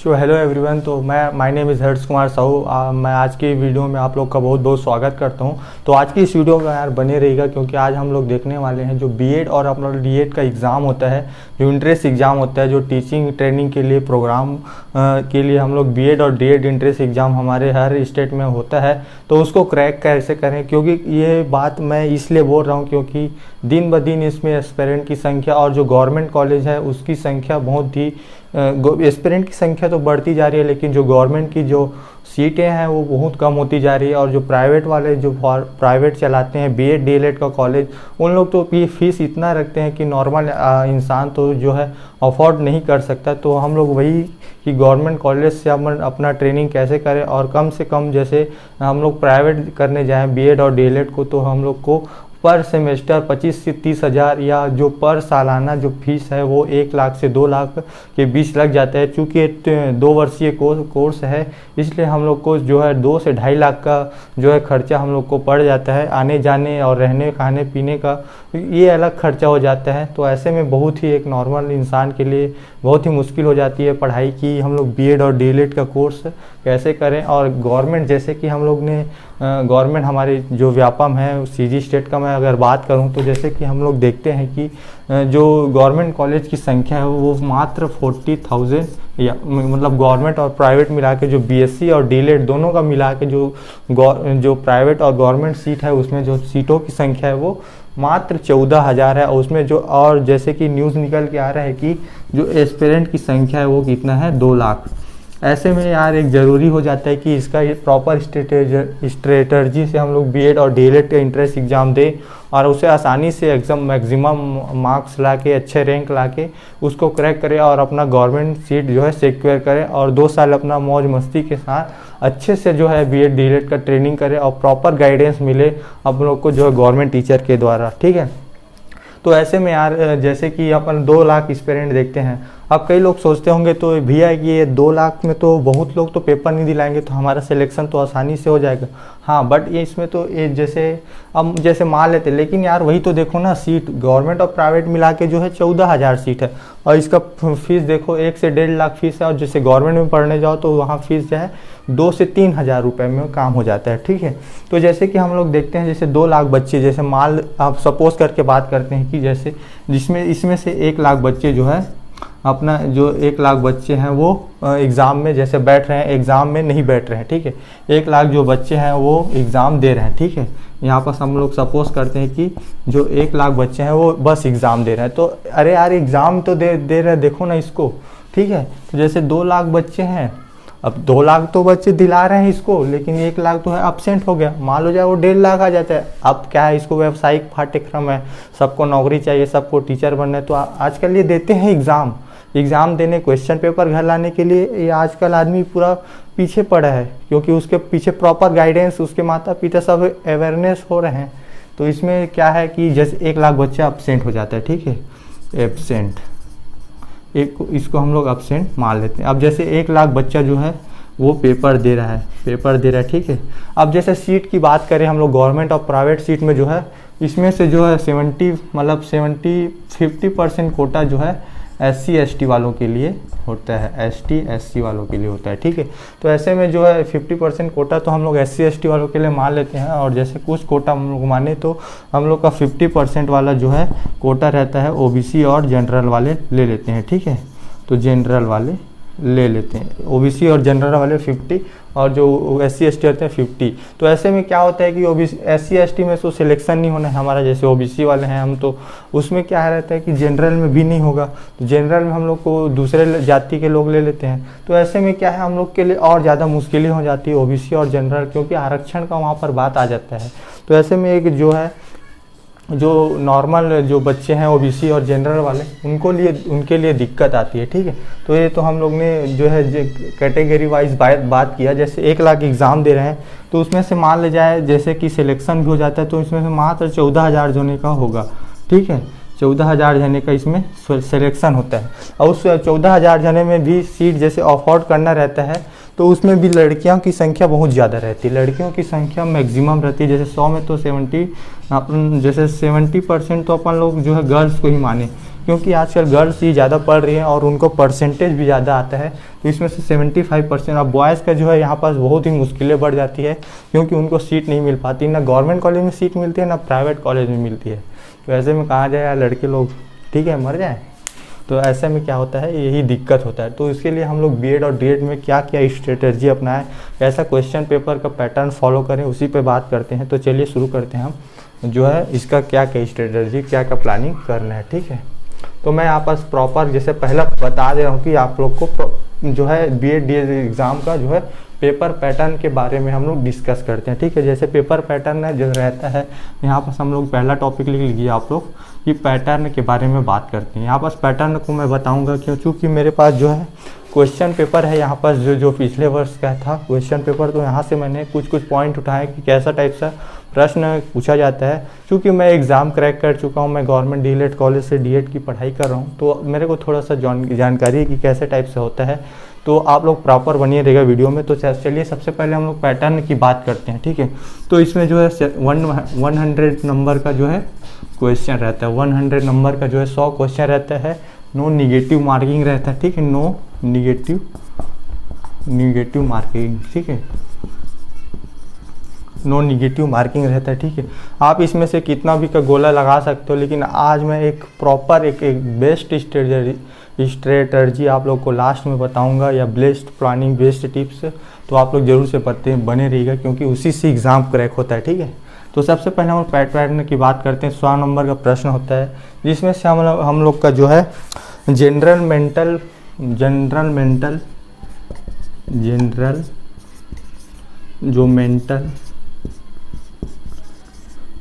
So hello everyone. तो my name is Harsh Kumar Sahu. मैं आज की वीडियो में आप लोग का बहुत बहुत स्वागत करता हूं। तो आज की इस वीडियो में यार बने रहेगा, क्योंकि आज हम लोग देखने वाले हैं जो बीएड और अपना डीएड का एग्ज़ाम होता है, जो इंट्रेंस एग्ज़ाम होता है, जो टीचिंग ट्रेनिंग के लिए प्रोग्राम के लिए हम लोग बीएड और डीएड इंट्रेंस एग्ज़ाम हमारे हर स्टेट में होता है। तो उसको क्रैक कैसे करें, क्योंकि ये बात मैं इसलिए बोल रहा हूँ क्योंकि दिन ब दिन इसमें एस्पिरेंट की संख्या और जो गवर्नमेंट कॉलेज है उसकी संख्या बहुत ही एस्पिरेंट की संख्या तो बढ़ती जा रही है, लेकिन जो गवर्नमेंट की जो सीटें हैं वो बहुत कम होती जा रही है। और जो प्राइवेट वाले जो प्राइवेट चलाते हैं बीएड डीएलएड का कॉलेज, उन लोग तो फीस इतना रखते हैं कि नॉर्मल इंसान तो जो है अफोर्ड नहीं कर सकता। तो हम लोग वही कि गवर्नमेंट कॉलेज से अपना ट्रेनिंग कैसे करें और कम से कम जैसे हम लोग प्राइवेट करने जाएं बीएड और डीएलएड को, तो हम लोग को पर सेमेस्टर 25 से 30 हज़ार या जो पर सालाना जो फीस है वो 1 लाख से 2 लाख के बीच लग जाता है। चूँकि 2 वर्षीय कोर्स है, इसलिए हम लोग को जो है 2 से 2.5 लाख का जो है खर्चा हम लोग को पड़ जाता है। आने जाने और रहने खाने पीने का ये अलग खर्चा हो जाता है। तो ऐसे में बहुत ही एक नॉर्मल इंसान के लिए बहुत ही मुश्किल हो जाती है पढ़ाई की। हम लोग बीएड और डीएलएड का कोर्स कैसे करें। और गवर्नमेंट जैसे कि हम लोग ने गवर्नमेंट हमारे जो व्यापम है सीजी स्टेट का मैं अगर बात करूं, तो जैसे कि हम लोग देखते हैं कि जो गवर्नमेंट कॉलेज की संख्या है वो मात्र 40,000 या मतलब गवर्नमेंट और प्राइवेट मिला के जो बीएससी और डीएलएड दोनों का मिला के जो प्राइवेट और गवर्नमेंट सीट है उसमें जो सीटों की संख्या है वो मात्र 14,000 है। उसमें जो और जैसे कि न्यूज़ निकल के आ रहा है कि जो एस्पिरेंट की संख्या है वो कितना है 2 लाख। ऐसे में यार एक ज़रूरी हो जाता है कि इसका ये प्रॉपर स्ट्रेटर्जी से हम लोग बीएड और डीएलएड का इंट्रेंस एग्ज़ाम दें और उसे आसानी से एग्ज़ाम मैक्सिमम मार्क्स ला के अच्छे रैंक ला के उसको क्रैक करें और अपना गवर्नमेंट सीट जो है सिक्योर करें और 2 साल अपना मौज मस्ती के साथ अच्छे से जो है बीएड डीएलएड का ट्रेनिंग करें और प्रॉपर गाइडेंस मिले आप लोग को जो है गवर्नमेंट टीचर के द्वारा। ठीक है। तो ऐसे में यार जैसे कि अपन 2 लाख एस्पिरेंट देखते हैं। अब कई लोग सोचते होंगे तो भैया कि ये 2 लाख में तो बहुत लोग तो पेपर नहीं दिलाएंगे तो हमारा सिलेक्शन तो आसानी से हो जाएगा। हाँ, बट ये इसमें तो ये जैसे अब जैसे मान लेते, लेकिन यार वही तो देखो ना, सीट गवर्नमेंट और प्राइवेट मिला के जो है 14,000 सीट है और इसका फीस देखो 1 से 1.5 लाख फीस है। और जैसे गवर्नमेंट में पढ़ने जाओ तो वहाँ फीस जो है 2 से 3 हज़ार रुपये में काम हो जाता है। ठीक है। तो जैसे कि हम लोग देखते हैं जैसे 2 लाख बच्चे, जैसे माल आप सपोज करके बात करते हैं कि जैसे जिसमें इसमें से 1 लाख बच्चे जो है अपना जो 1 लाख बच्चे हैं वो एग्ज़ाम में जैसे बैठ रहे हैं, एग्ज़ाम में नहीं बैठ रहे हैं। ठीक है। 1 लाख जो बच्चे हैं वो एग्ज़ाम दे रहे हैं। ठीक है। यहाँ पर हम लोग सपोज करते हैं कि जो 1 लाख बच्चे हैं वो बस एग्ज़ाम दे रहे हैं। तो अरे यार एग्ज़ाम तो दे रहे हैं, देखो ना इसको। ठीक है। तो जैसे 2 लाख बच्चे हैं, अब 2 लाख तो बच्चे दिला रहे हैं इसको, लेकिन 1 लाख तो है एब्सेंट हो गया। मान लो जाए वो 1.5 लाख आ जाता है। अब क्या है, इसको व्यावसायिक पाठ्यक्रम है, सबको नौकरी चाहिए, सबको टीचर बनना है, तो आजकल ये देते हैं एग्ज़ाम देने, क्वेश्चन पेपर घर लाने के लिए ये आजकल आदमी पूरा पीछे पड़ा है, क्योंकि उसके पीछे प्रॉपर गाइडेंस, उसके माता पिता सब अवेयरनेस हो रहे हैं। तो इसमें क्या है कि जैसे 1 लाख बच्चा एब्सेंट हो जाता है। ठीक है। एब्सेंट इसको हम लोग एब्सेंट मान लेते हैं। अब जैसे 1 लाख बच्चा जो है वो पेपर दे रहा है। ठीक है। अब जैसे सीट की बात करें हम लोग गवर्नमेंट और प्राइवेट सीट में जो है इसमें से जो है 50% कोटा जो है SC ST वालों के लिए होता है, ST SC वालों के लिए होता है। ठीक है। तो ऐसे में जो है 50% कोटा तो हम लोग SC ST वालों के लिए मान लेते हैं, और जैसे कुछ कोटा हम लोग माने तो हम लोग का 50% वाला जो है कोटा रहता है OBC और जनरल वाले ले लेते हैं। ठीक है। तो जनरल वाले ले लेते हैं, OBC और जनरल वाले 50 और जो SC ST होते हैं 50। तो ऐसे में क्या होता है कि OBC SC ST में तो सिलेक्शन नहीं होना है हमारा, जैसे OBC वाले हैं हम, तो उसमें क्या रहता है कि जनरल में भी नहीं होगा, तो जनरल में हम लोग को दूसरे जाति के लोग ले लेते हैं। तो ऐसे में क्या है, हम लोग के लिए और ज़्यादा मुश्किलें हो जाती है OBC और जनरल, क्योंकि आरक्षण का वहाँ पर बात आ जाता है। तो ऐसे में एक जो है जो नॉर्मल जो बच्चे हैं OBC और जनरल वाले उनके लिए दिक्कत आती है। ठीक है। तो ये तो हम लोग ने जो है कैटेगरी वाइज बात किया। जैसे 1 लाख एग्ज़ाम दे रहे हैं तो उसमें से मान ले जाए जैसे कि सिलेक्शन भी हो जाता है तो इसमें से मात्र 14,000 जाने का होगा। ठीक है। 14,000 जाने का इसमें सिलेक्शन होता है, और उस 14,000 जाने में भी सीट जैसे अफोर्ड करना रहता है तो उसमें भी लड़कियों की संख्या बहुत ज़्यादा रहती है। लड़कियों की संख्या मैक्सिमम रहती है, जैसे 100 में तो 70% तो अपन लोग जो है गर्ल्स को ही माने, क्योंकि आजकल गर्ल्स ही ज़्यादा पढ़ रही हैं और उनको परसेंटेज भी ज़्यादा आता है, तो इसमें से 75%। अब बॉयज़ का जो है यहाँ पास बहुत ही मुश्किलें बढ़ जाती है, क्योंकि उनको सीट नहीं मिल पाती, ना गवर्नमेंट कॉलेज में सीट मिलती है ना प्राइवेट कॉलेज में मिलती है। तो ऐसे में कहा जाए यार लड़के लोग ठीक है मर जाए, तो ऐसे में क्या होता है, यही दिक्कत होता है। तो इसके लिए हम लोग बीएड और डीएड में क्या क्या स्ट्रेटजी अपनाएं, कैसा क्वेश्चन पेपर का पैटर्न फॉलो करें, उसी पे बात करते हैं। तो चलिए शुरू करते हैं हम जो है इसका क्या क्या स्ट्रेटजी, क्या क्या प्लानिंग करना है, ठीक है। तो मैं यहाँ पास प्रॉपर जैसे पहला बता दे रहा हूँ कि आप लोग को जो है बीएड डीएड एग्ज़ाम का जो है पेपर पैटर्न के बारे में हम लोग डिस्कस करते हैं, ठीक है। जैसे पेपर पैटर्न है जो रहता है, यहाँ पास हम लोग पहला टॉपिक लिख लीजिए आप लोग कि पैटर्न के बारे में बात करते हैं। यहाँ पास पैटर्न को मैं बताऊंगा क्योंकि मेरे पास जो है क्वेश्चन पेपर है यहाँ पास जो पिछले वर्ष का था क्वेश्चन पेपर, तो यहाँ से मैंने कुछ पॉइंट उठाए कि कैसा टाइप सा प्रश्न पूछा जाता है। क्योंकि मैं एग्ज़ाम क्रैक कर चुका हूँ, मैं गवर्नमेंट डीएलएड कॉलेज से डीएड की पढ़ाई कर रहा हूँ, तो मेरे को थोड़ा सा जानकारी है कि कैसे टाइप से होता है। तो आप लोग प्रॉपर बनिए रहेगा वीडियो में। तो चलिए सबसे पहले हम लोग पैटर्न की बात करते हैं, ठीक है। तो इसमें जो है 100 नंबर का जो है क्वेश्चन रहता है, 100 नंबर का जो है 100 क्वेश्चन रहता है, नो निगेटिव मार्किंग रहता है, ठीक है, नो निगेटिव मार्किंग, ठीक है, नो निगेटिव मार्किंग रहता है, ठीक है। आप इसमें से कितना भी का गोला लगा सकते हो, लेकिन आज मैं एक प्रॉपर एक बेस्ट स्ट्रेटर्जी आप लोग को लास्ट में बताऊंगा, या बेस्ट प्लानिंग बेस्ट टिप्स, तो आप लोग जरूर से बने रहिएगा, क्योंकि उसी से एग्ज़ाम क्रैक होता है, ठीक है। तो सबसे पहले हम पैटर्न की बात करते हैं। 100 नंबर का प्रश्न होता है, जिसमें से हम लोग का जो है जनरल जो मेंटल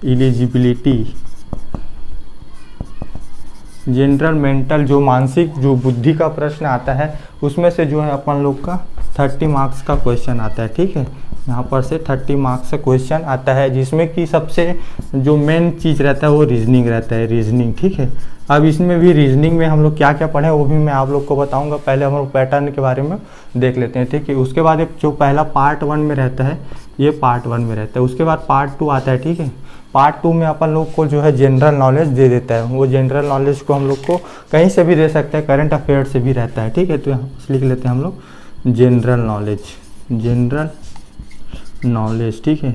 एलिजिबिलिटी, जनरल मेंटल जो मानसिक जो बुद्धि का प्रश्न आता है, उसमें से जो है अपन लोग का 30 मार्क्स का क्वेश्चन आता है, ठीक है। यहाँ पर से 30 मार्क्स का क्वेश्चन आता है, जिसमें कि सबसे जो मेन चीज़ रहता है वो रीजनिंग रहता है, रीजनिंग, ठीक है। अब इसमें भी रीजनिंग में हम लोग क्या क्या पढ़ें वो भी मैं आप लोग को बताऊंगा। पहले हम लोग पैटर्न के बारे में देख लेते हैं, ठीक है। उसके बाद एक जो पहला पार्ट 1 में रहता है, ये पार्ट 1 में रहता है। उसके बाद पार्ट 2 आता है, ठीक है। पार्ट 2 में अपन लोग को जो है जनरल नॉलेज दे देता है, वो जनरल नॉलेज को हम लोग को कहीं से भी दे सकता है, करंट अफेयर से भी रहता है, ठीक है। तो यहाँ लिख लेते हैं हम लोग जनरल नॉलेज, ठीक है,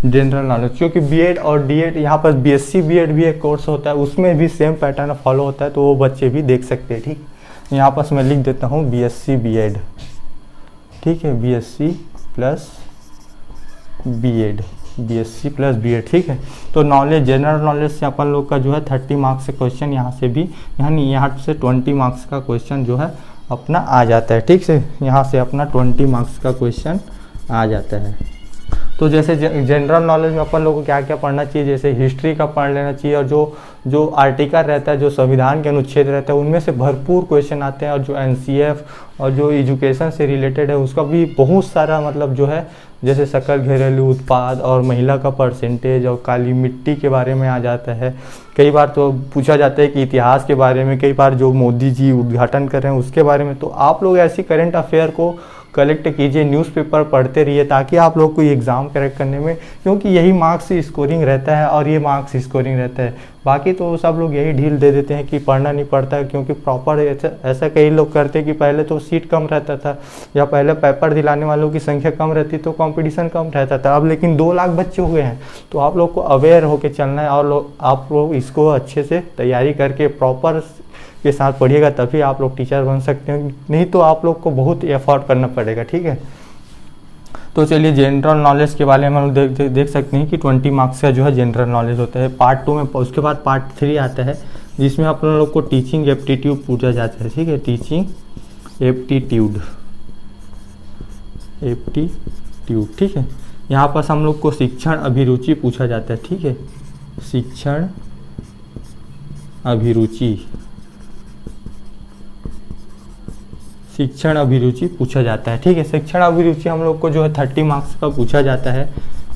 जनरल नॉलेज। क्योंकि बीएड और डीएड यहाँ पर बीएससी बीएड भी एक कोर्स होता है, उसमें भी सेम पैटर्न फॉलो होता है, तो वो बच्चे भी देख सकते हैं, ठीक। यहाँ पर मैं लिख देता हूँ बीएससी बीएड, ठीक है, बीएससी प्लस बीएड, ठीक है। तो नॉलेज जनरल नॉलेज से अपन लोग का जो है 30 मार्क्स से क्वेश्चन यहाँ से भी यहाँ से 20 मार्क्स का क्वेश्चन जो है अपना आ जाता है, ठीक से। यहाँ से अपना 20 मार्क्स का क्वेश्चन आ जाता है। तो जैसे जनरल नॉलेज में अपन लोगों को क्या क्या पढ़ना चाहिए, जैसे हिस्ट्री का पढ़ लेना चाहिए, और जो आर्टिकल रहता है, जो संविधान के अनुच्छेद रहता है, उनमें से भरपूर क्वेश्चन आते हैं। और जो एनसीएफ और जो एजुकेशन से रिलेटेड है उसका भी बहुत सारा मतलब जो है, जैसे सकल घरेलू उत्पाद और महिला का परसेंटेज और काली मिट्टी के बारे में आ जाता है। कई बार तो पूछा जाता है कि इतिहास के बारे में, कई बार जो मोदी जी उद्घाटन कर रहे हैं उसके बारे में। तो आप लोग ऐसी करंट अफेयर को कलेक्ट कीजिए, न्यूज़पेपर पढ़ते रहिए, ताकि आप लोग को एग्ज़ाम क्रैक करने में, क्योंकि यही मार्क्स स्कोरिंग रहता है और ये मार्क्स स्कोरिंग रहता है। बाकी तो सब लोग यही ढील दे देते हैं कि पढ़ना नहीं पड़ता है, क्योंकि प्रॉपर ऐसा कई लोग करते हैं कि पहले तो सीट कम रहता था, या पहले पेपर दिलाने वालों की संख्या कम रहती तो कंपटीशन कम रहता था। अब लेकिन 2 लाख बच्चे हुए हैं, तो आप लोग को अवेयर होकर चलना है, और आप लोग इसको अच्छे से तैयारी करके प्रॉपर के साथ पढ़िएगा, तभी आप लोग टीचर बन सकते हैं, नहीं तो आप लोग को बहुत एफर्ट करना पड़ेगा, ठीक है। तो चलिए जनरल नॉलेज के बारे में हम लोग देख सकते हैं कि 20 मार्क्स का जो है जनरल नॉलेज होता है पार्ट 2 में। उसके बाद पार्ट 3 आता है, जिसमें आप लोग को टीचिंग एप्टीट्यूड पूछा जाता है, ठीक है, टीचिंग एप्टीट्यूड, ठीक है। यहाँ पर हम लोग को शिक्षण अभिरुचि पूछा जाता है, ठीक है, शिक्षण अभिरुचि पूछा जाता है, ठीक है। शिक्षण अभिरुचि हम लोग को जो है 30 मार्क्स का पूछा जाता है,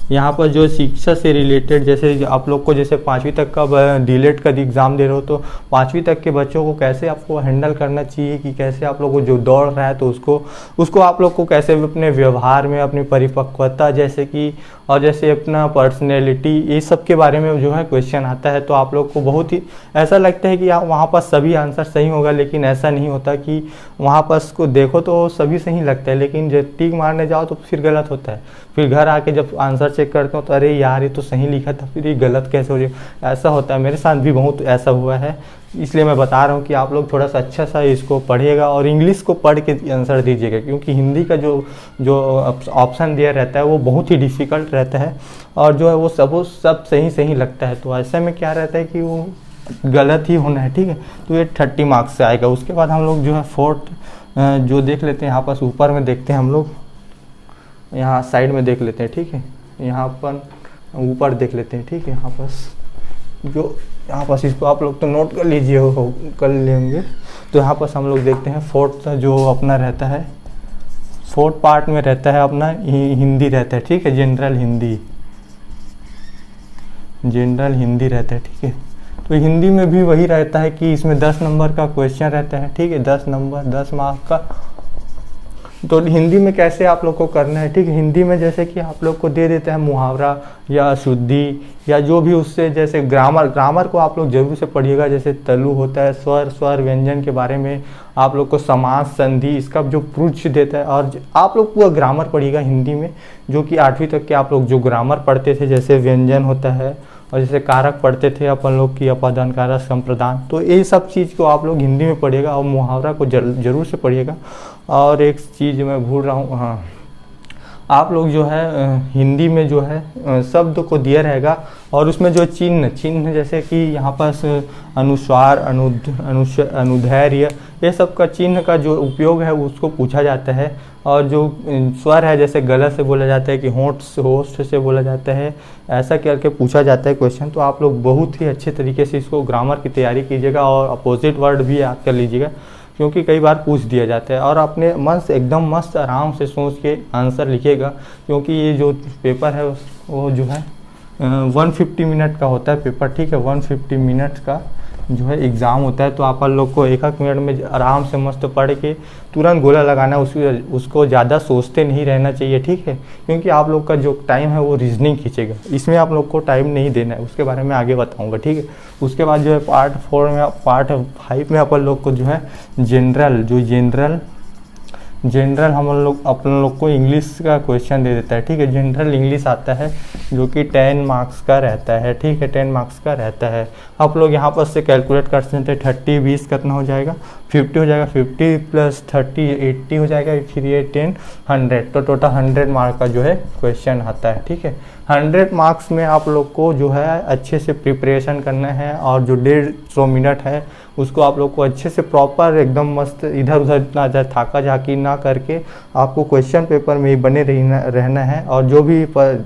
यहाँ पर जो शिक्षा से रिलेटेड, जैसे आप लोग को जैसे 5वीं तक का डीलेट का एग्ज़ाम दे रहे हो, तो 5वीं तक के बच्चों को कैसे आपको हैंडल करना चाहिए, कि कैसे आप लोग को जो दौड़ रहा है तो उसको आप लोग को कैसे अपने व्यवहार में, अपनी परिपक्वता जैसे कि, और जैसे अपना पर्सनैलिटी, ये सब के बारे में जो है क्वेश्चन आता है। तो आप लोग को बहुत ही ऐसा लगता है कि वहाँ पर सभी आंसर सही होगा, लेकिन ऐसा नहीं होता कि वहाँ पर को देखो तो सभी सही लगता है, लेकिन जब टिक मारने जाओ तो फिर गलत होता है। फिर घर आके जब आंसर चेक करते हो तो अरे यार ये तो सही लिखा था, फिर ये गलत कैसे हो जाए, ऐसा होता है। मेरे साथ भी बहुत ऐसा हुआ है, इसलिए मैं बता रहा हूँ कि आप लोग थोड़ा सा अच्छा सा इसको पढ़िएगा और इंग्लिश को पढ़ के आंसर दीजिएगा, क्योंकि हिंदी का जो ऑप्शन दिया रहता है वो बहुत ही डिफ़िकल्ट रहता है, और जो है वो सब सही लगता है। तो ऐसे में क्या रहता है कि वो गलत ही होना है, ठीक है। तो ये 30 मार्क्स से आएगा। उसके बाद हम लोग जो है फोर्थ जो देख लेते हैं, यहाँ पास ऊपर में देखते हैं हम लोग, यहाँ साइड में देख लेते हैं, ठीक है। यहाँ पर ऊपर देख लेते हैं, ठीक है। यहाँ पास इसको आप लोग तो नोट कर लीजिए, कर लेंगे। तो यहाँ पास हम लोग देखते हैं फोर्थ जो अपना रहता है, फोर्थ पार्ट में रहता है अपना हिंदी रहता है, ठीक है। जनरल हिंदी रहता है, ठीक है। तो हिंदी में भी वही रहता है कि इसमें 10 नंबर का क्वेश्चन रहता है, ठीक है। 10 मार्क्स का। तो हिंदी में कैसे आप लोग को करना है, ठीक है। हिंदी में जैसे कि आप लोग को दे देते हैं मुहावरा या शुद्धि या जो भी उससे, जैसे ग्रामर को आप लोग जरूर से पढ़िएगा। जैसे तलु होता है, स्वर व्यंजन के बारे में आप लोग को, समास संधि इसका जो प्रूफ देता है। और आप लोग पूरा ग्रामर पढ़िएगा हिंदी में, जो कि 8वीं तक के आप लोग जो ग्रामर पढ़ते थे, जैसे व्यंजन होता है और जैसे कारक पढ़ते थे अपन लोग की, अपादान, कारक, संप्रदान। तो ये सब चीज़ को आप लोग हिंदी में पढ़िएगा और मुहावरा को जरूर से पढ़िएगा। और एक चीज़ मैं भूल रहा हूँ, हाँ, आप लोग जो है हिंदी में जो है शब्द को दिया रहेगा और उसमें जो चिन्ह जैसे कि यहाँ पास अनुस्वार, अनुधैर्य, ये सब का चिन्ह का जो उपयोग है उसको पूछा जाता है। और जो स्वर है, जैसे गला से बोला जाता है कि होठ से बोला जाता है, ऐसा करके पूछा जाता है क्वेश्चन। तो आप लोग बहुत ही अच्छे तरीके से इसको ग्रामर की तैयारी कीजिएगा और अपोजिट वर्ड भी याद कर लीजिएगा, क्योंकि कई बार पूछ दिया जाता है। और अपने मन से एकदम मस्त आराम से सोच के आंसर लिखिएगा, क्योंकि ये जो पेपर है वो जो है 150 मिनट का होता है पेपर, ठीक है। 150 मिनट का जो है एग्ज़ाम होता है। तो आप लोग को एक मिनट में आराम से मस्त पढ़ के तुरंत गोला लगाना, उसको ज़्यादा सोचते नहीं रहना चाहिए, ठीक है। क्योंकि आप लोग का जो टाइम है वो रीजनिंग खींचेगा, इसमें आप लोग को टाइम नहीं देना है। उसके बारे में आगे बताऊंगा, ठीक है। उसके बाद जो है पार्ट 5 में अपन लोग को जो है जनरल हम लोग को इंग्लिश का क्वेश्चन दे देता है, ठीक है। जनरल इंग्लिश आता है जो कि 10 मार्क्स का रहता है, ठीक है। 10 मार्क्स का रहता है। आप लोग यहाँ पर से कैलकुलेट कर सकते हैं, 30 20 कितना हो जाएगा, 50 हो जाएगा। 50 + 30 80 हो जाएगा, फिर ये 10 100, तो टोटल 100 मार्क का जो है क्वेश्चन आता है, ठीक है। 100 मार्क्स में आप लोग को जो है अच्छे से प्रिपरेशन करना है, और जो 150 मिनट है उसको आप लोग को अच्छे से प्रॉपर एकदम मस्त इधर उधर इतना थाका झाकी ना करके आपको क्वेश्चन पेपर में ही बने रहना है। और जो भी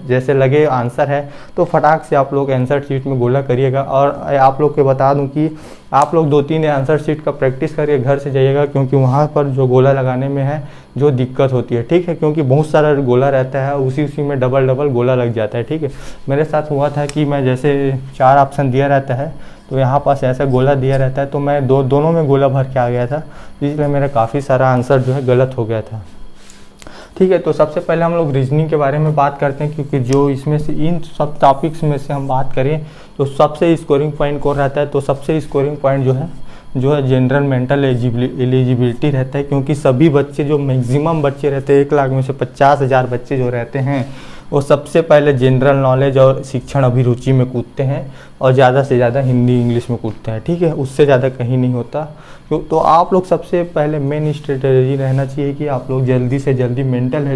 जैसे लगे आंसर है तो फटाक से आप लोग आंसर शीट में गोला करिएगा। और आप लोग को बता दूं कि आप लोग 2-3 आंसर शीट का प्रैक्टिस करके घर से जाइएगा, क्योंकि वहाँ पर जो गोला लगाने में है जो दिक्कत होती है, ठीक है। क्योंकि बहुत सारा गोला रहता है, उसी में डबल गोला लग जाता है, ठीक है। मेरे साथ हुआ था कि मैं जैसे 4 ऑप्शन दिया रहता है, तो यहाँ पास ऐसा गोला दिया रहता है, तो मैं दोनों में गोला भर के आ गया था, इसलिए मेरा काफ़ी सारा आंसर जो है गलत हो गया था, ठीक है। तो सबसे पहले हम लोग रीजनिंग के बारे में बात करते हैं, क्योंकि जो इसमें से इन सब टॉपिक्स में से हम बात करें तो सबसे स्कोरिंग पॉइंट कौन रहता है, तो सबसे स्कोरिंग पॉइंट जो है जनरल मेंटल एलिजिबिलिटी रहता है। क्योंकि सभी बच्चे, जो मैक्सिमम बच्चे रहते हैं, 1 लाख में से 50,000 बच्चे जो रहते हैं, वो सबसे पहले जनरल नॉलेज और शिक्षण अभिरुचि में कूदते हैं, और ज़्यादा से ज़्यादा हिंदी इंग्लिश में कूदते हैं, ठीक है। उससे ज़्यादा कहीं नहीं होता। तो आप लोग सबसे पहले मेन स्ट्रेटजी रहना चाहिए कि आप लोग जल्दी से जल्दी मेंटल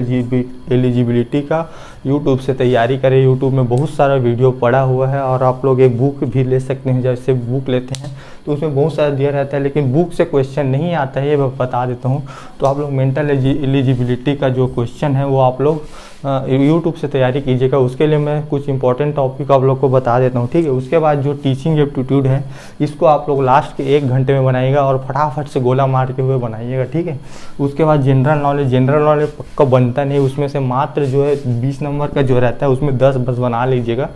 एलिजिबिलिटी का यूट्यूब से तैयारी करें। यूट्यूब में बहुत सारा वीडियो पड़ा हुआ है, और आप लोग एक बुक भी ले सकते हैं। जैसे बुक लेते हैं तो उसमें बहुत सारा दिया रहता है, लेकिन बुक से क्वेश्चन नहीं आता है, ये मैं बता देता हूँ। तो आप लोग मेंटल एलिजिबिलिटी का जो क्वेश्चन है वो आप लोग यूट्यूब से तैयारी कीजिएगा। उसके लिए मैं कुछ इंपॉर्टेंट टॉपिक आप लोग को बता देता हूँ, ठीक है। उसके उसके बाद जो टीचिंग एप्टीट्यूड है इसको आप लोग लास्ट के 1 घंटे में बनाइएगा और फटाफट से गोला मार के हुए बनाइएगा, ठीक है। उसके बाद जनरल नॉलेज पक्का बनता नहीं, उसमें से मात्र जो है 20 नंबर का जो रहता है उसमें 10 बस बना लीजिएगा,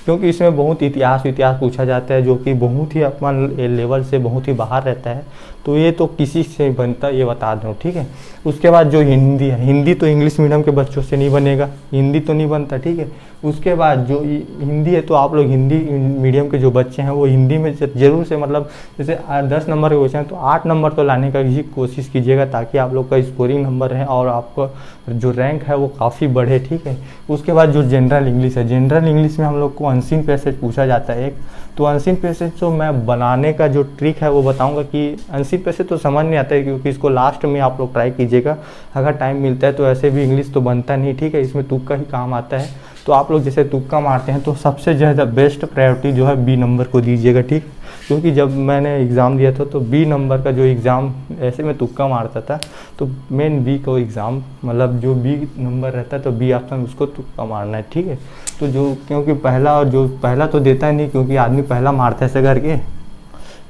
क्योंकि इसमें बहुत इतिहास पूछा जाता है जो कि बहुत ही अपन लेवल से बहुत ही बाहर रहता है, तो ये तो किसी से बनता, ये बता दूँ, ठीक है। उसके बाद जो हिंदी है, हिंदी तो इंग्लिश मीडियम के बच्चों से नहीं बनेगा, हिंदी तो नहीं बनता, ठीक है। उसके बाद जो हिंदी है तो आप लोग हिंदी मीडियम के जो बच्चे हैं वो हिंदी में ज़रूर से मतलब जैसे 10 नंबर के क्वेश्चन है तो 8 नंबर तो लाने का ही कोशिश कीजिएगा, ताकि आप लोग का स्कोरिंग नंबर है और आपका जो रैंक है वो काफ़ी बढ़े, ठीक है। उसके बाद जो जनरल इंग्लिश है, जनरल इंग्लिश में हम लोग को अनसीन पैसेज पूछा जाता है एक, तो अनसीन पैसेज तो मैं बनाने का जो ट्रिक है वो बताऊंगा कि अनसीन पैसेज तो समझ नहीं आता है, क्योंकि इसको लास्ट में आप लोग ट्राई कीजिएगा अगर टाइम मिलता है, तो ऐसे भी इंग्लिश तो बनता नहीं, ठीक है, इसमें तुक्का ही काम आता है। तो आप लोग जैसे तुक्का मारते हैं तो सबसे ज़्यादा बेस्ट प्रायोरिटी जो है बी नंबर को दीजिएगा, ठीक, क्योंकि जब मैंने एग्ज़ाम दिया था तो बी नंबर का जो एग्ज़ाम ऐसे में तुक्का मारता था, तो मेन बी को एग्ज़ाम मतलब जो बी नंबर रहता है तो बी ऑप्शन उसको तुक्का मारना है, ठीक है। तो जो क्योंकि पहला तो देता नहीं, क्योंकि आदमी पहला मारता है ऐसे करके,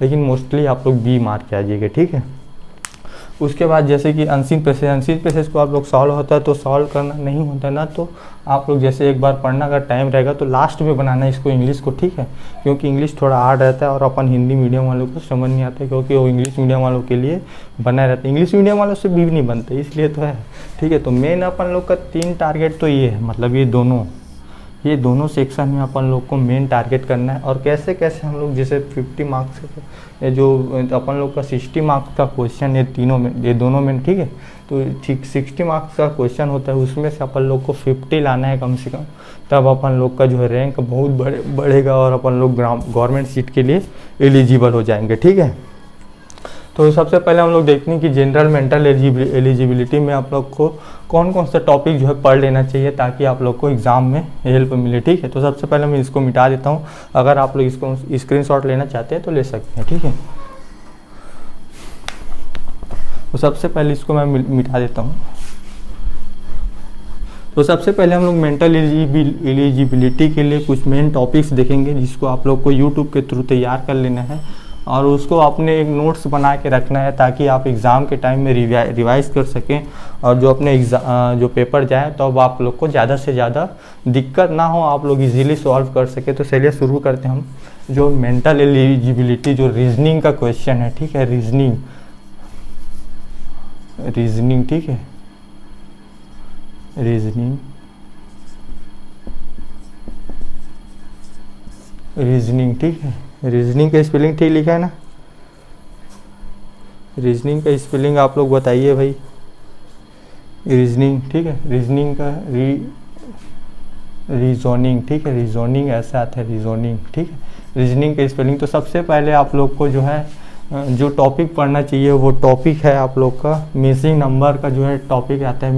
लेकिन मोस्टली आप लोग बी मार के आ जाइएगा, ठीक है। उसके बाद जैसे कि अनसीन पैसेज को आप लोग सॉल्व होता है तो सॉल्व करना नहीं होता ना, तो आप लोग जैसे एक बार पढ़ना अगर टाइम रहेगा तो लास्ट में बनाना है इसको इंग्लिश को, ठीक है, क्योंकि इंग्लिश थोड़ा हार्ड रहता है और अपन हिंदी मीडियम वालों को समझ नहीं आता है, क्योंकि वो इंग्लिश मीडियम वालों के लिए बना रहता है, इंग्लिश मीडियम वालों से भी नहीं बनता, इसलिए तो है, ठीक है। तो मेन अपन लोग का 3 टारगेट तो ये है, मतलब ये दोनों सेक्शन में अपन लोग को मेन टारगेट करना है। और कैसे कैसे हम लोग जैसे 50 मार्क्स जो अपन लोग का 60 मार्क्स का क्वेश्चन है ये दोनों में, ठीक है, तो ठीक 60 मार्क्स का क्वेश्चन होता है, उसमें से अपन लोग को 50 लाना है कम से कम, तब अपन लोग का जो है रैंक बहुत बढ़ेगा और अपन लोग गवर्नमेंट सीट के लिए एलिजिबल हो जाएंगे, ठीक है। तो सबसे पहले हम लोग देखते हैं कि जनरल मेंटल एलिजिबिलिटी में आप लोग को कौन कौन सा टॉपिक जो है पढ़ लेना चाहिए, ताकि आप लोग को एग्ज़ाम में हेल्प मिले, ठीक है। तो सबसे पहले मैं इसको मिटा देता हूँ, अगर आप लोग इसको स्क्रीनशॉट लेना चाहते हैं तो ले सकते हैं, ठीक है। तो सबसे पहले इसको मैं मिटा देता हूँ। तो सबसे पहले हम लोग मेंटल एलिजिबिलिटी के लिए कुछ मेन टॉपिक्स देखेंगे, जिसको आप लोग को यूट्यूब के थ्रू तैयार कर लेना है और उसको अपने एक नोट्स बना के रखना है, ताकि आप एग्ज़ाम के टाइम में रिवाइज कर सकें और जो अपने जो पेपर जाए तो अब आप लोग को ज़्यादा से ज़्यादा दिक्कत ना हो, आप लोग इजीली सॉल्व कर सके। तो चलिए शुरू करते हैं हम। जो मेंटल एलिजिबिलिटी जो रीजनिंग का क्वेश्चन है, ठीक है, रीजनिंग, ठीक है, रीजनिंग, ठीक है। रीजनिंग का स्पेलिंग ठीक लिखा है ना? रीजनिंग का स्पेलिंग आप लोग बताइए भाई। रीजनिंग, ठीक है, रीजनिंग का रीजोनिंग, ठीक है, रीजोनिंग ऐसा आता है, रीजोनिंग, ठीक है, रीजनिंग का स्पेलिंग। तो सबसे पहले आप लोग को जो है जो टॉपिक पढ़ना चाहिए वो टॉपिक है आप लोग का मिसिंग नंबर का जो है टॉपिक आता है,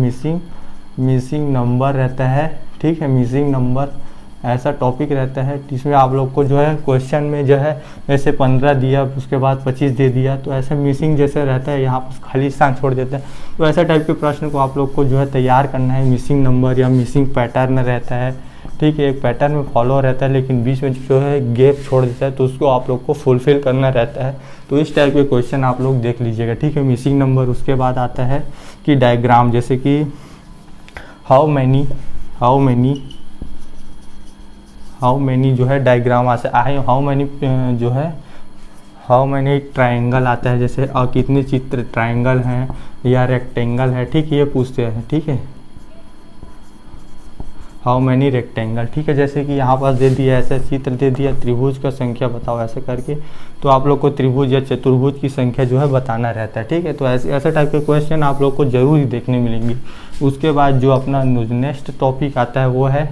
मिसिंग नंबर रहता है, ठीक है, मिसिंग नंबर ऐसा टॉपिक रहता है, जिसमें आप लोग को जो है क्वेश्चन में जो है जैसे 15 दिया उसके बाद 25 दे दिया, तो ऐसा मिसिंग जैसे रहता है, यहाँ पर खाली स्थान छोड़ देते हैं, तो ऐसा टाइप के प्रश्न को आप लोग को जो है तैयार करना है। मिसिंग नंबर या मिसिंग पैटर्न रहता है, ठीक है, एक पैटर्न में फॉलो रहता है लेकिन बीच में जो है गैप छोड़ देता है, तो उसको आप लोग को फुलफिल करना रहता है। तो इस टाइप के क्वेश्चन आप लोग देख लीजिएगा, ठीक है, मिसिंग नंबर। उसके बाद आता है कि डायग्राम, जैसे कि हाउ मैनी जो है डायग्राम आता है, हाउ मैनी ट्रायंगल आता है, जैसे कितने चित्र ट्रायंगल हैं या रेक्टेंगल है, ठीक है, ये पूछते हैं, ठीक है, हाउ मैनी रेक्टेंगल, ठीक है। जैसे कि यहाँ पास दे दिया ऐसा चित्र दे दिया, त्रिभुज का संख्या बताओ ऐसे करके, तो आप लोग को त्रिभुज या चतुर्भुज की संख्या जो है बताना रहता है, ठीक है। तो ऐसे टाइप के क्वेश्चन आप लोग को जरूर ही देखने मिलेंगे। उसके बाद जो अपना नेक्स्ट टॉपिक आता है वो है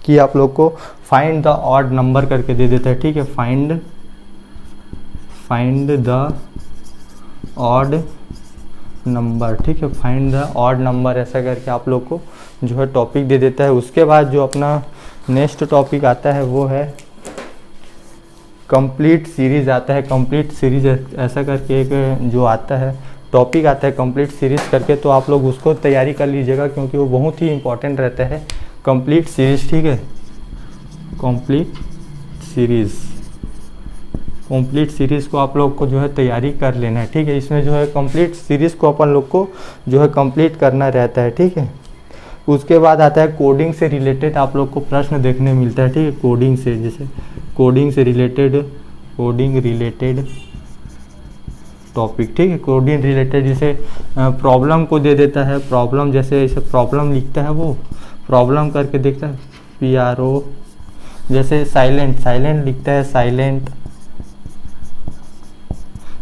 कि आप लोग को फाइंड द ऑड नंबर करके दे देता है, ठीक है, फाइंड द ऑड नंबर, ठीक है, फाइंड द ऑड नंबर ऐसा करके आप लोग को जो है टॉपिक दे देता है। उसके बाद जो अपना नेक्स्ट टॉपिक आता है वो है कंप्लीट सीरीज आता है, कंप्लीट सीरीज ऐसा करके एक जो आता है टॉपिक आता है कंप्लीट सीरीज करके, तो आप लोग उसको तैयारी कर लीजिएगा क्योंकि वो बहुत ही इंपॉर्टेंट रहता है, कंप्लीट सीरीज, ठीक है, कंप्लीट सीरीज़ को आप लोग को जो है तैयारी कर लेना है, ठीक है। इसमें जो है कंप्लीट सीरीज़ को अपन लोग को जो है कंप्लीट करना रहता है, ठीक है। उसके बाद आता है कोडिंग से रिलेटेड आप लोग को प्रश्न देखने मिलता है, ठीक है। कोडिंग से, जैसे कोडिंग रिलेटेड टॉपिक, ठीक है। कोडिंग रिलेटेड जैसे प्रॉब्लम को दे देता है, प्रॉब्लम जैसे प्रॉब्लम लिखता है, वो प्रॉब्लम करके देखता है PRO। जैसे साइलेंट लिखता है,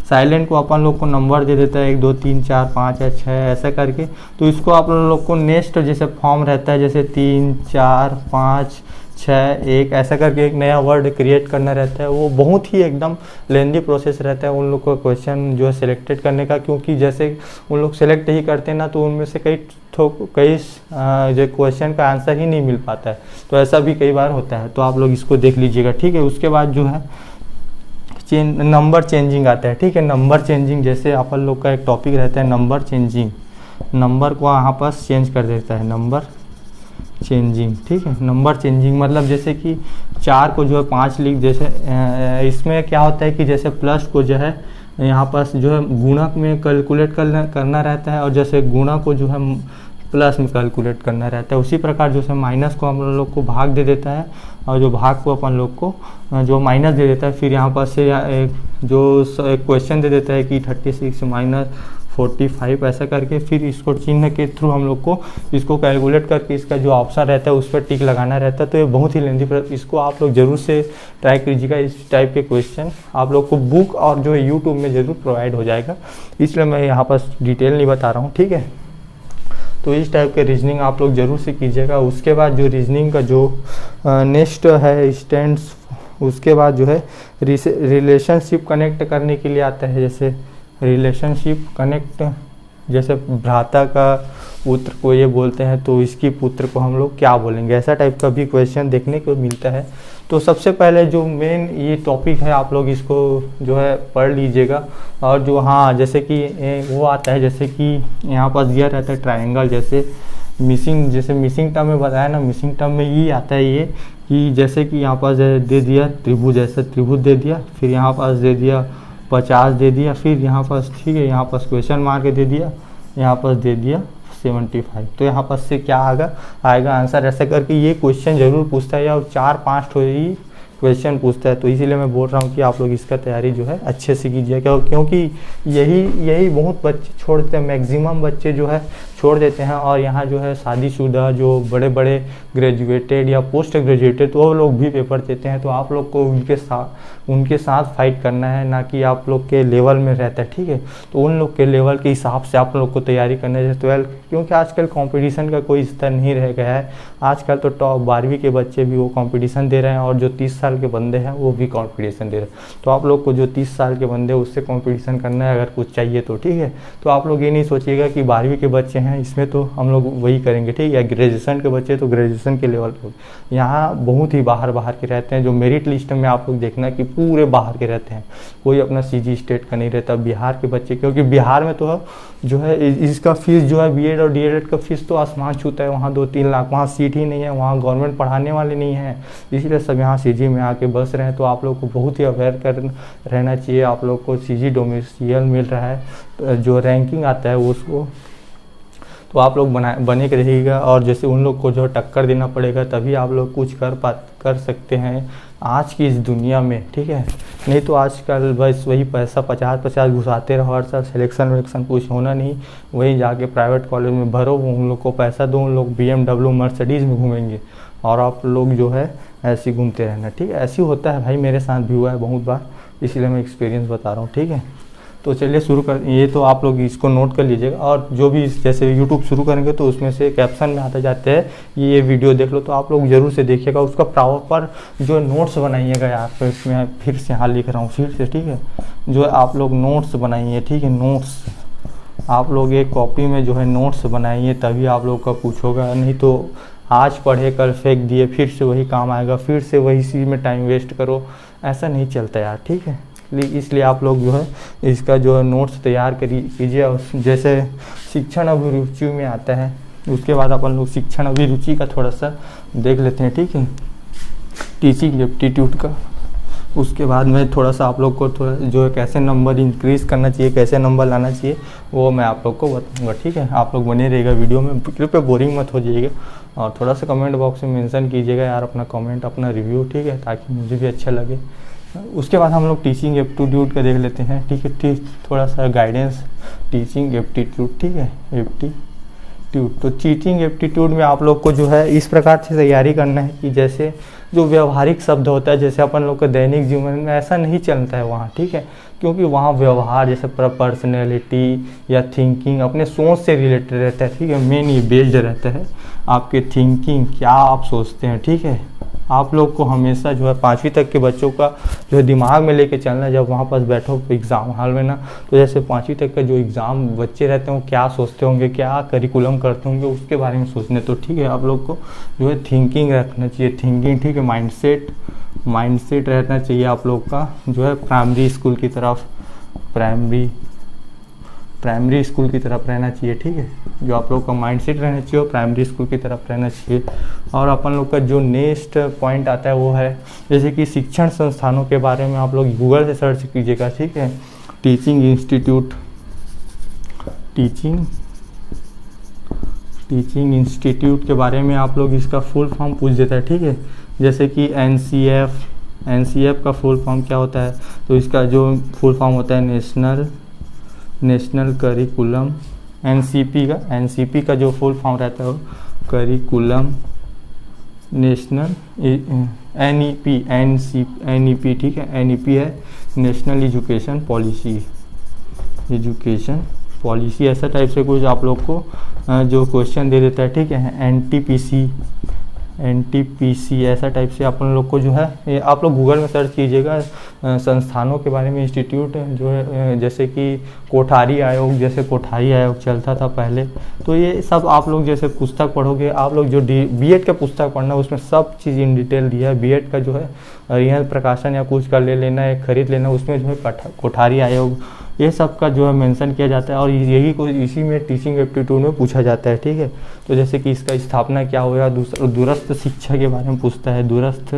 साइलेंट को अपन लोग को नंबर दे देता है 1 2 3 4 5 या 6 ऐसा करके। तो इसको आप लोग को नेक्स्ट जैसे फॉर्म रहता है, जैसे 3 4 5 6 1 ऐसा करके एक नया वर्ड क्रिएट करना रहता है। वो बहुत ही एकदम लेंदी प्रोसेस रहता है उन लोग को क्वेश्चन जो है सिलेक्टेड करने का, क्योंकि जैसे उन लोग सेलेक्ट ही करते हैं ना, तो उनमें से कई जो क्वेश्चन का आंसर ही नहीं मिल पाता है। तो ऐसा भी कई बार होता है, तो आप लोग इसको देख लीजिएगा, ठीक है। उसके बाद जो है नंबर चेंजिंग आता है, ठीक है। नंबर चेंजिंग जैसे अपन लोग का एक टॉपिक रहता है नंबर चेंजिंग, नंबर को यहाँ पर चेंज कर देता है, नंबर चेंजिंग, ठीक है। नंबर चेंजिंग मतलब जैसे कि 4 को जो है 5 लिख, जैसे इसमें क्या होता है कि जैसे प्लस को जो है यहाँ पर जो है गुणक में कैलकुलेट करना रहता है, और जैसे गुणा को जो है प्लस में कैलकुलेट करना रहता है। उसी प्रकार जो है माइनस को हम लोग को भाग दे देता है, और जो भाग को अपन लोग को जो माइनस दे देता है। फिर यहाँ पर से जो क्वेश्चन दे देता है कि 36 माइनस 45 ऐसा करके, फिर इसको चिन्ह के थ्रू हम लोग को इसको कैलकुलेट करके इसका जो ऑप्शन रहता है उस पर टिक लगाना रहता है। तो ये बहुत ही लेंदी, इसको आप लोग जरूर से ट्राई कीजिएगा। इस टाइप के क्वेश्चन आप लोग को बुक और जो है यूट्यूब में ज़रूर प्रोवाइड हो जाएगा, इसलिए मैं यहाँ पर डिटेल नहीं बता रहा हूँ, ठीक है। तो इस टाइप के रीजनिंग आप लोग ज़रूर से कीजिएगा। उसके बाद जो रीजनिंग का जो नेक्स्ट है स्टैंड्स, उसके बाद जो है रिलेशनशिप कनेक्ट करने के लिए आता है। जैसे रिलेशनशिप कनेक्ट, जैसे भ्राता का पुत्र को ये बोलते हैं, तो इसकी पुत्र को हम लोग क्या बोलेंगे, ऐसा टाइप का भी क्वेश्चन देखने को मिलता है। तो सबसे पहले जो मेन ये टॉपिक है आप लोग इसको जो है पढ़ लीजिएगा। और जो हाँ जैसे कि वो आता है, जैसे कि यहाँ पर दिया रहता है ट्रायंगल, जैसे मिसिंग टर्म में बताया ना, मिसिंग टर्म में ये आता है ये कि जैसे कि यहाँ पर दे दिया त्रिभुज, ऐसा त्रिभुज दे दिया, फिर यहाँ पास दे दिया 50 दे दिया, फिर यहाँ पास ठीक है यहाँ पास क्वेश्चन मार के दे दिया, यहाँ पास दे दिया 75। तो यहाँ पास से क्या आएगा आंसर, ऐसा करके ये क्वेश्चन जरूर पूछता है, या 4-5 ठो ही क्वेश्चन पूछता है। तो इसीलिए मैं बोल रहा हूँ कि आप लोग इसका तैयारी जो है अच्छे से कीजिए, क्योंकि यही बहुत बच्चे छोड़ देते हैं, मैक्सिमम बच्चे जो है छोड़ देते हैं। और यहाँ जो है शादीशुदा जो बड़े बड़े ग्रेजुएटेड या पोस्ट ग्रेजुएटेड, तो वो लोग भी पेपर देते हैं। तो आप लोग को उनके साथ फाइट करना है, ना कि आप लोग के लेवल में रहता है, ठीक है। तो उन लोग के लेवल के हिसाब से आप लोग को तैयारी करना है 12, क्योंकि आजकल कंपटीशन का कोई स्तर नहीं रह गया है। आजकल तो टॉप 12वीं के बच्चे भी वो कंपटीशन दे रहे हैं, और जो 30 साल के बंदे हैं वो भी कंपटीशन दे रहे हैं। तो आप लोग को जो 30 साल के बंदे उससे कंपटीशन करना है अगर कुछ चाहिए तो, ठीक है। तो आप लोग ये नहीं सोचिएगा कि 12वीं के बच्चे हैं इसमें तो हम लोग वही करेंगे, ठीक है। या ग्रेजुएशन के बच्चे तो ग्रेजुएशन के लेवल पर, यहाँ बहुत ही बाहर के रहते हैं। जो मेरिट लिस्ट में आप लोग देखना कि पूरे बाहर के रहते हैं, कोई अपना CG स्टेट का नहीं रहता। बिहार के बच्चे, क्योंकि बिहार में तो जो है इसका फीस जो है BEd और DELED का फीस तो आसमान छूता है। वहाँ 2-3 लाख, वहाँ सीट ही नहीं है, वहाँ गवर्नमेंट पढ़ाने वाले नहीं हैं, इसीलिए सब यहाँ CG में आके बस रहे हैं। तो आप लोग को बहुत ही अवेयर रहना चाहिए। आप लोग को CG डोमिसाइल मिल रहा है, जो रैंकिंग आता है उसको तो आप लोग बने के रहिएगा। और जैसे उन लोग को जो टक्कर देना पड़ेगा, तभी आप लोग कुछ कर सकते हैं आज की इस दुनिया में, ठीक है। नहीं तो आजकल बस वही पैसा 50-50 घुसाते रहो, हर साल सिलेक्शन कुछ होना नहीं। वही जाके प्राइवेट कॉलेज में भरो, उन लोग को पैसा दो, उन लोग BMW मर्सिडीज़ में घूमेंगे, और आप लोग जो है ऐसे घूमते रहना, ठीक है। ऐसे होता है भाई, मेरे साथ भी हुआ है बहुत बार, इसलिए मैं एक्सपीरियंस बता रहा हूँ, ठीक है। तो चलिए शुरू कर, ये तो आप लोग इसको नोट कर लीजिएगा। और जो भी जैसे यूट्यूब शुरू करेंगे तो उसमें से कैप्शन में आते जाते हैं ये वीडियो देख लो, तो आप लोग ज़रूर से देखिएगा। उसका प्रॉपर जो नोट्स बनाइएगा यार, तो इसमें फिर से यहाँ लिख रहा हूँ फिर से, ठीक है। जो आप लोग नोट्स बनाइए, ठीक है। नोट्स आप लोग एक कॉपी में जो है नोट्स बनाइए, तभी आप लोग का पूछोगा। नहीं तो आज पढ़े कल फेंक दिए, फिर से वही काम आएगा, फिर से वही चीज़ में टाइम वेस्ट करो, ऐसा नहीं चलता यार, ठीक है। इसलिए आप लोग जो है इसका जो है नोट्स तैयार कीजिए। जैसे शिक्षण अभिरुचि में आता है, उसके बाद अपन लोग शिक्षण अभिरुचि का थोड़ा सा देख लेते हैं, ठीक है। टीचिंग एप्टीट्यूड का उसके बाद में थोड़ा सा आप लोग को थोड़ा जो है कैसे नंबर इंक्रीज़ करना चाहिए, कैसे नंबर लाना चाहिए, वो मैं आप लोग को बताऊँगा। ठीक है, आप लोग बने रहिएगा वीडियो में, कृपया बोरिंग मत हो जाइएगा। और थोड़ा सा कमेंट बॉक्स में मेंशन कीजिएगा यार अपना कमेंट, अपना रिव्यू, ठीक है, ताकि मुझे भी अच्छा लगे। उसके बाद हम लोग टीचिंग एप्टीट्यूड का देख लेते हैं। ठीक है, थोड़ा सा गाइडेंस टीचिंग एप्टीट्यूड। ठीक है, एप्टीट्यूड, तो टीचिंग एप्टीट्यूड में आप लोग को जो है इस प्रकार से तैयारी करना है कि जैसे जो व्यवहारिक शब्द होता है, जैसे अपन लोग का दैनिक जीवन में ऐसा नहीं चलता है वहाँ। ठीक है, क्योंकि वहाँ व्यवहार जैसे पर्सनैलिटी या थिंकिंग अपने सोच से रिलेटेड रहता है। ठीक है, मेन ये बेस्ड रहता है आपके थिंकिंग, क्या आप सोचते हैं। ठीक है, आप लोग को हमेशा जो है 5वीं तक के बच्चों का जो है दिमाग में लेके चलना है। जब वहाँ पास बैठो एग्ज़ाम हॉल में ना, तो जैसे 5वीं तक का जो एग्ज़ाम बच्चे रहते हैं वो क्या सोचते होंगे, क्या करिकुलम करते होंगे, उसके बारे में सोचने। तो ठीक है, आप लोग को जो है थिंकिंग रखना चाहिए, थिंकिंग। ठीक है, माइंडसेट रहना चाहिए आप लोग का जो है प्राइमरी स्कूल की तरफ, प्राइमरी स्कूल की तरफ रहना चाहिए। ठीक है, जो आप लोग का माइंडसेट रहना चाहिए वो प्राइमरी स्कूल की तरफ रहना चाहिए। और अपन लोग का जो नेक्स्ट पॉइंट आता है वो है जैसे कि शिक्षण संस्थानों के बारे में आप लोग गूगल से सर्च कीजिएगा। ठीक है, टीचिंग इंस्टीट्यूट के बारे में आप लोग इसका फुल फॉर्म पूछ देता है। ठीक है, जैसे कि एनसीएफ का फुल फॉर्म क्या होता है, तो इसका जो फुल फॉर्म होता है नेशनल करिकुलम। एनसीपी का जो फुल फॉर्म रहता है वो करिकुलम नेशनल एनईपी। ठीक है, एनईपी है नेशनल एजुकेशन पॉलिसी, ऐसा टाइप से कुछ आप लोग को जो क्वेश्चन दे देता है। ठीक है, एनटीपीसी ऐसा टाइप से अपन लोग को जो है, ये आप लोग गूगल में सर्च कीजिएगा संस्थानों के बारे में, इंस्टीट्यूट जो है, जैसे कि कोठारी आयोग चलता था पहले। तो ये सब आप लोग जैसे पुस्तक पढ़ोगे, आप लोग जो बीएड का पुस्तक पढ़ना उसमें सब चीज़ इन डिटेल दिया है। बीएड का जो है रियल प्रकाशन या कुछ का ले लेना है, खरीद लेना, उसमें जो है कोठारी आयोग ये सब का जो है मेंशन किया जाता है। और यही को इसी में टीचिंग एप्टीट्यूड में पूछा जाता है। ठीक है, तो जैसे कि इसका स्थापना क्या हुआ, दूरस्थ शिक्षा के बारे में पूछता है। दूरस्थ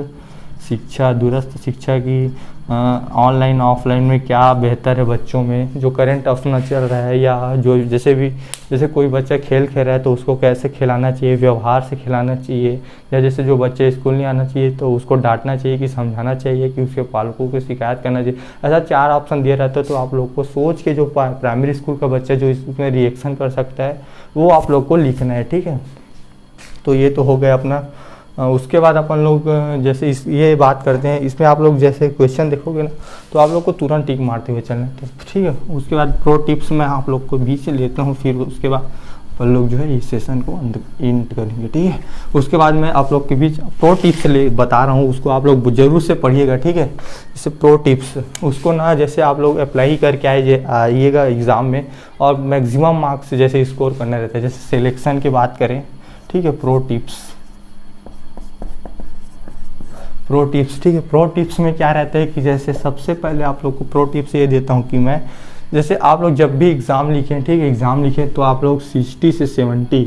शिक्षा की ऑनलाइन ऑफलाइन में क्या बेहतर है बच्चों में, जो करंट अपना चल रहा है, या जो जैसे कोई बच्चा खेल रहा है तो उसको कैसे खिलाना चाहिए, व्यवहार से खिलाना चाहिए, या जैसे जो बच्चे स्कूल नहीं आना चाहिए तो उसको डांटना चाहिए कि समझाना चाहिए कि उसके पालकों को शिकायत करना चाहिए। ऐसा 4 ऑप्शन दिया रहता है। तो आप लोग को सोच के जो प्राइमरी स्कूल का बच्चा जो इसमें रिएक्शन कर सकता है वो आप लोग को लिखना है। ठीक है, तो ये तो हो गया अपना। उसके बाद अपन लोग जैसे ये बात करते हैं, इसमें आप लोग जैसे क्वेश्चन देखोगे ना तो आप लोग को तुरंत टिक मारते हुए चलना है। तो ठीक है, उसके बाद प्रो टिप्स मैं आप लोग को बीच से लेता हूँ, फिर उसके बाद अपन लोग जो है इस सेशन को एंड करेंगे। ठीक है, उसके बाद मैं आप लोग के बीच प्रो टिप्स बता रहा हूँ, उसको आप लोग जरूर से पढ़िएगा। ठीक है, जैसे प्रो टिप्स उसको ना जैसे आप लोग अप्लाई करके आइएगा एग्ज़ाम में, और मैक्सिमम मार्क्स जैसे स्कोर करना रहता है। जैसे सिलेक्शन की बात करें, ठीक है, प्रो टिप्स। ठीक है, प्रो टिप्स में क्या रहता है कि जैसे सबसे पहले आप लोग को प्रो टिप्स ये देता हूँ कि मैं जैसे आप लोग जब भी एग्ज़ाम लिखें, ठीक है, एग्ज़ाम लिखें तो आप लोग 60 से 70,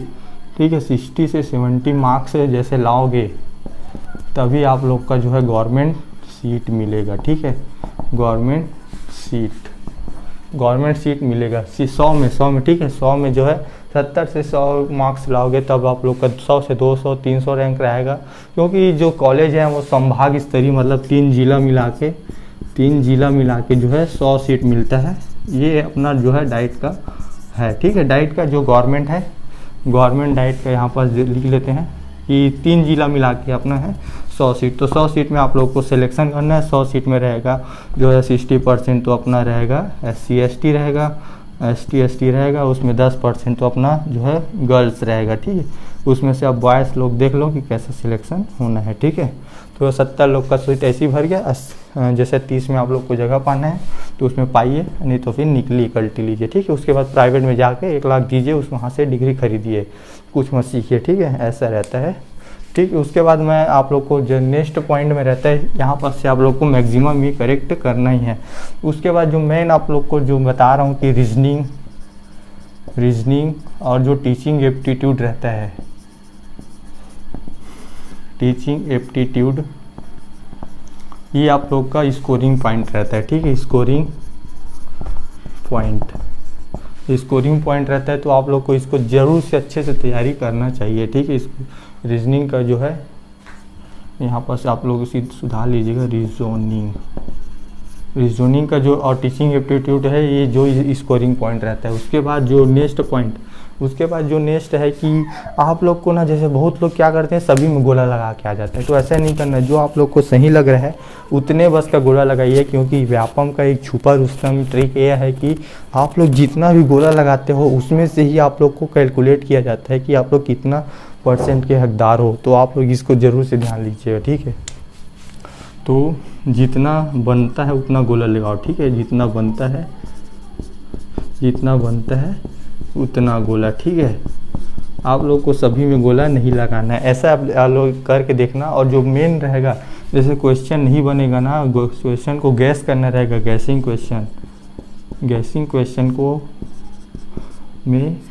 ठीक है, 60 से 70 मार्क्स जैसे लाओगे तभी आप लोग का जो है गवर्नमेंट सीट मिलेगा। ठीक है, गवर्नमेंट सीट मिलेगा 100 में। ठीक है, 100 में जो है 70 से 100 मार्क्स लाओगे तब आप लोग का 100 से 200 300 रैंक रहेगा। क्योंकि जो कॉलेज है वो संभाग स्तरीय, मतलब 3 जिला मिला के जो है 100 सीट मिलता है। ये अपना जो है डाइट का है। ठीक है, डाइट का जो गवर्नमेंट डाइट का यहाँ पर लिख लेते हैं कि 3 जिला मिला के अपना है 100 सीट। तो 100 सीट में आप लोग को सिलेक्शन करना है। 100 सीट में रहेगा जो है 60% तो अपना रहेगा SC/ST रहेगा, ST/ST रहेगा, उसमें 10% तो अपना जो है गर्ल्स रहेगा। ठीक है, उसमें से अब बॉयज़ लोग देख लो कि कैसा सिलेक्शन होना है। ठीक है, तो 70 लोग का सीट ऐसे ही भर गया। जैसे 30 में आप लोग को जगह पाना है तो उसमें पाइए, नहीं तो फिर कल्टी लीजिए। ठीक है, उसके बाद प्राइवेट में जाके 1 लाख दीजिए, वहाँ से डिग्री खरीदिए, कुछ मत सीखिए। ठीक है, ऐसा रहता है। ठीक है, उसके बाद मैं आप लोग को जो नेक्स्ट पॉइंट में रहता है, यहाँ पर से आप लोग को मैक्सिमम ये करेक्ट करना ही है। उसके बाद जो मेन आप लोग को जो बता रहा हूँ कि रीजनिंग और जो टीचिंग एप्टीट्यूड रहता है, ये आप लोग का स्कोरिंग पॉइंट रहता है, ठीक है। स्कोरिंग पॉइंट रहता है, तो आप लोग को इसको ज़रूर से अच्छे से तैयारी करना चाहिए, ठीक है। इसको रीजनिंग का जो है यहाँ पर से आप लोग इसी सुधार लीजिएगा। रीजनिंग का जो और टीचिंग एप्टीट्यूड है, ये जो स्कोरिंग पॉइंट रहता है। उसके बाद जो नेक्स्ट है कि आप लोग को ना, जैसे बहुत लोग क्या करते हैं सभी में गोला लगा के आ जाते हैं, तो ऐसा नहीं करना। जो आप लोग को सही लग रहा है उतने बस का गोला लगाइए, क्योंकि व्यापम का एक छुपा रुस्तम ट्रिक ये है कि आप लोग जितना भी गोला लगाते हो उसमें से ही आप लोग को कैलकुलेट किया जाता है कि आप लोग कितना % के हकदार हो। तो आप लोग इसको ज़रूर से ध्यान लीजिएगा, ठीक है। तो जितना बनता है उतना गोला लगाओ, ठीक है। जितना बनता है उतना गोला, ठीक है। आप लोग को सभी में गोला नहीं लगाना है, ऐसा आप लोग करके देखना। और जो मेन रहेगा, जैसे क्वेश्चन नहीं बनेगा ना, क्वेश्चन को गैस करना रहेगा, गैसिंग क्वेश्चन को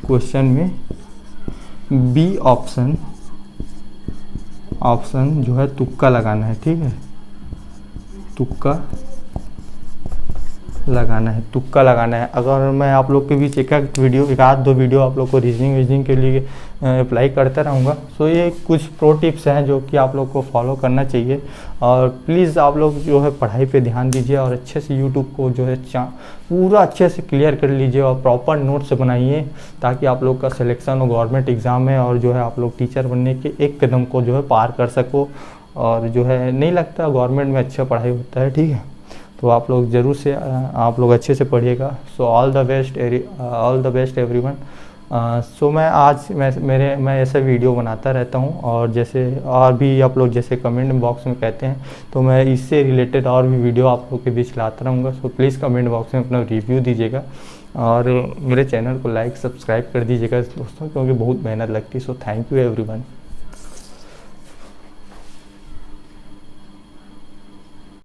क्वेश्चन में बी ऑप्शन जो है तुक्का लगाना है, ठीक है। तुक्का लगाना है। अगर मैं आप लोग के बीच एक आध दो वीडियो आप लोग को रीजनिंग के लिए अप्लाई करता रहूँगा। सो ये कुछ प्रो टिप्स हैं जो कि आप लोग को फॉलो करना चाहिए। और प्लीज़ आप लोग जो है पढ़ाई पे ध्यान दीजिए और अच्छे से यूट्यूब को जो है पूरा अच्छे से क्लियर कर लीजिए और प्रॉपर नोट्स बनाइए, ताकि आप लोग का सिलेक्शन हो गवर्नमेंट एग्ज़ाम में, और जो है आप लोग टीचर बनने के एक कदम को जो है पार कर सको। और जो है नहीं लगता गवर्नमेंट में अच्छा पढ़ाई होता है, ठीक है। तो आप लोग ज़रूर से आप लोग अच्छे से पढ़िएगा। So all the best everyone. So मैं ऐसा वीडियो बनाता रहता हूँ, और जैसे और भी आप लोग जैसे कमेंट बॉक्स में कहते हैं, तो मैं इससे रिलेटेड और भी वीडियो आप लोग के बीच लाता रहूँगा। सो प्लीज़ कमेंट बॉक्स में अपना रिव्यू दीजिएगा, और मेरे चैनल को लाइक सब्सक्राइब कर दीजिएगा दोस्तों, क्योंकि बहुत मेहनत लगती है। So thank you everyone.